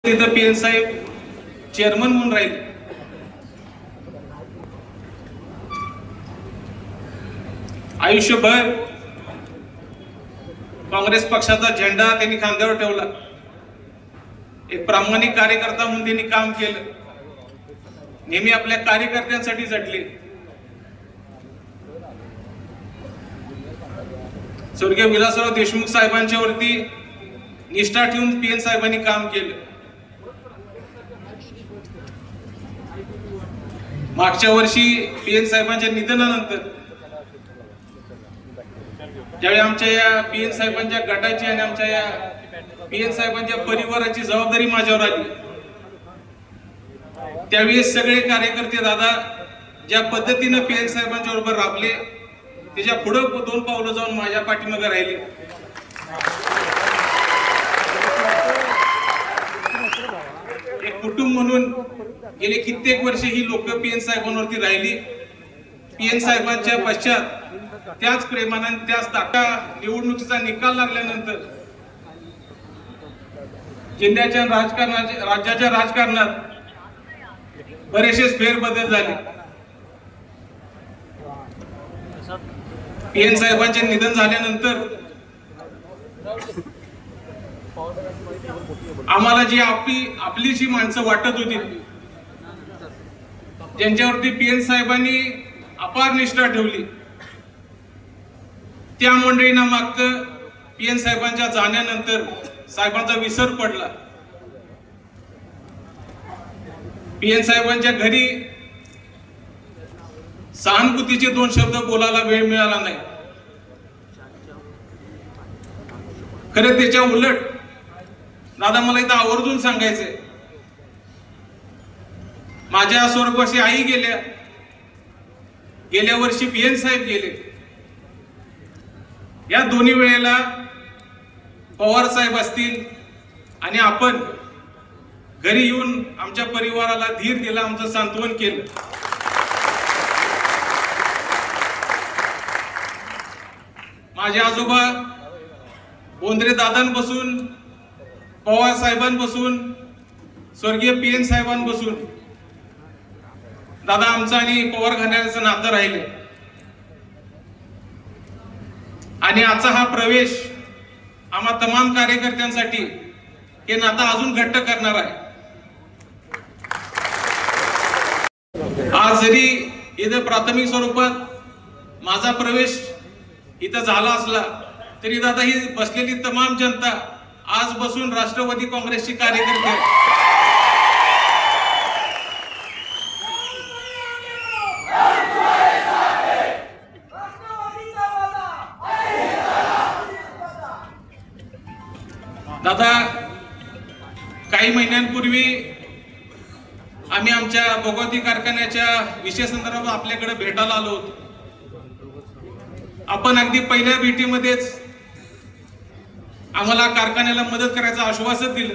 तिथं पीएन साहेब चेअरमन म्हणून राहिले. आयुष्यभर काँग्रेस पक्षाचा झेंडा त्यांनी खांद्यावर ठेवला. एक प्रामाणिक कार्यकर्ता म्हणून त्यांनी काम केलं. नेहमी आपल्या कार्यकर्त्यांसाठी झटले. स्वर्गीय विलासराव देशमुख साहेबांच्या वरती निष्ठा ठेवून पीएन साहेबांनी काम केलं. मागच्या वर्षी पीएन साहेबांच्या निधनानंतर ज्यावेळी आमच्या या पीएन साहेबांच्या गटाची आणि आमच्या या पीएन साहेबांच्या परिवाराची जबाबदारी माझ्यावर आली, त्यावेळी सगळे कार्यकर्ते दादा ज्या पद्धतीने पीएन साहेबांच्या बरोबर राबले, त्याच्या पुढे दोन पावलं जाऊन माझ्या पाठीमागे राहिले. एक कुटुंब म्हणून गेले कित्येक वर्ष ही लोक पीएन साहेबांवरती राहिली. पीएन साहेबांच्या पश्चात त्याच प्रेमाने त्याच निवडणुकीचा निकाल लागल्यानंतर जिल्ह्याच्या राजकारणात राज्याच्या राजकारणात बरेचसे फेरबदल झाले. पीएन साहेबांचे निधन झाल्यानंतर आम्हाला जी आपली जी माणसं वाटत होती, ज्यांच्यावरती पीएन साहेबांनी अपार निष्ठा ठेवली, त्या मंडळींना मागतं पीएन साहेबांच्या जाण्यानंतर साहेबांचा विसर पडला. पीएन साहेबांच्या घरी सहानुभूतीचे दोन शब्द बोलायला वेळ मिळाला नाही. खरं त्याच्या उलट दादा मला इथं आवर्जून सांगायचंय, माझ्या स्वर्गवासी आई गेल्या वर्षी पीएन साहेब गेले. या दोन्ही वेळेला पवार साहेब असतील आणि आपण घरी येऊन आमच्या परिवाराला धीर दिला, आमचं सांत्वन केलं. माझे आजोबा बोंद्रे दादांपासून, पवार साहेबांपासून, स्वर्गीय पीएन साहेबांपासून दादा आमचं आणि पवार घराण्याचं नातं राहिले. आणि आजचा हा प्रवेश आम्हा तमाम कार्यकर्त्यांसाठी हे नातं अजून घट्ट करणार आहे. आज जरी इथं प्राथमिक स्वरूपात माझा प्रवेश इथं झाला असला तरी दादा ही बसलेली तमाम जनता आज बसून राष्ट्रवादी काँग्रेसची कार्यकर्ते दादा काही महिन्यांपूर्वी आम्ही आमच्या भोगवती कारखान्याच्या विषय संदर्भात आपल्याकडे भेटायला आलो होतो. आपण अगदी पहिल्या भेटीमध्येच आम्हाला कारखान्याला मदत करायचं आश्वासन दिलं.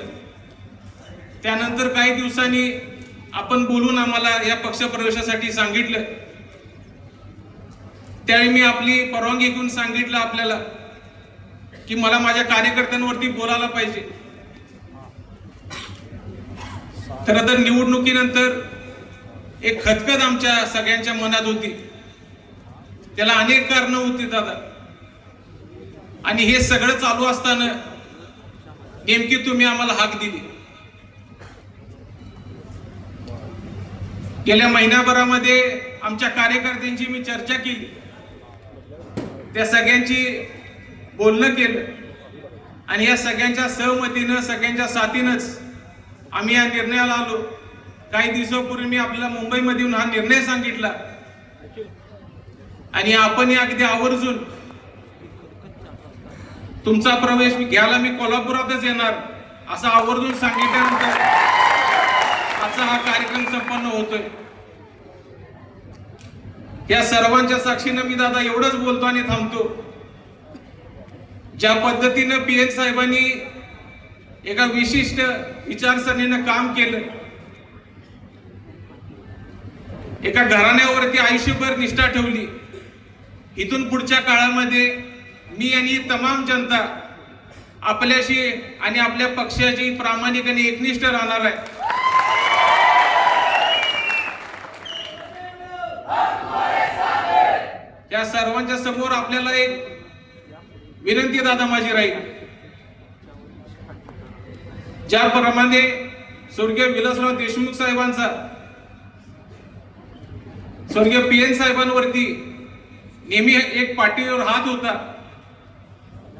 त्यानंतर काही दिवसांनी आपण बोलून आम्हाला या पक्ष प्रवेशासाठी सांगितलं. त्यावेळी मी आपली परवानगी घेऊन सांगितलं आपल्याला की मला माझ्या कार्यकर्त्यांवरती बोलायला पाहिजे. खरं तर निवडणुकीनंतर एक खदखद आमच्या सगळ्यांच्या मनात होती. त्याला अनेक कारणं होती दादा. आणि हे सगळं चालू असताना नेमकी तुम्ही आम्हाला हाक दिली. गेल्या महिन्याभरामध्ये आमच्या कार्यकर्त्यांची मी चर्चा केली, त्या सगळ्यांची बोलणं केलं आणि या सगळ्यांच्या सहमतीनं, सगळ्यांच्या साथीनंच आम्ही या निर्णयाला आलो. काही दिवसापूर्वी मी आपल्याला मुंबईमध्ये येऊन हा निर्णय सांगितला आणि आपण अगदी आवर्जून तुमचा प्रवेश घ्यायला मी कोल्हापुरातच येणार असं आवर्जून सांगितल्यानंतर आजचा हा कार्यक्रम संपन्न होतोय. या सर्वांच्या साक्षीनं मी दादा एवढंच बोलतो आणि थांबतो. ज्या पद्धतीनं पीएन साहेबांनी एका विशिष्ट विचारसरणीनं काम केलं, एका घराण्यावरती आयुष्यभर निष्ठा ठेवली, इथून पुढच्या काळामध्ये मी आणि तमाम जनता आपल्याशी आणि आपल्या पक्षाची प्रामाणिक आणि एकनिष्ठ राहणार आहे। त्या सर्वांच्या समोर आपल्याला एक विनंती दादा माझी राहील, ज्याप्रमाणे स्वर्गीय विलासराव देशमुख साहेबांचा स्वर्गीय PN साहेबांवरती नेहमी एक पाठीवर हात होता,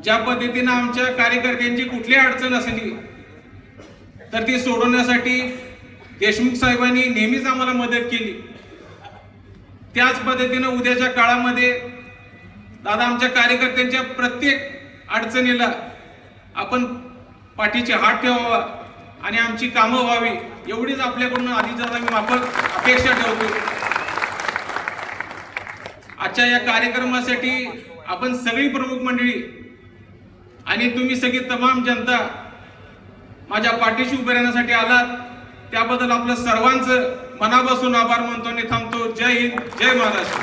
ज्या पद्धतीने आमच्या कार्यकर्त्यांची कुठली अडचण असली तर ती सोडवण्यासाठी देशमुख साहेबांनी नेहमीच आम्हाला मदत केली, त्याच पद्धतीने उद्याच्या काळामध्ये दादा आमच्या कार्यकर्त्यांच्या प्रत्येक अडचणीला आपण पाठीचे हात ठेवावा आणि आमची कामं व्हावी एवढीच आपल्याकडून आधीच मी अपेक्षा ठेवतो। आजच्या या कार्यक्रमासाठी आपण सगळी प्रमुख मंडळी आणि तुम्ही सगळी तमाम जनता माझ्या पाठीशी उभे राहण्यासाठी आलात, त्याबद्दल आपलं सर्वांचं मनापासून आभार मानतो आणि थांबतो। जय हिंद, जय महाराष्ट्र।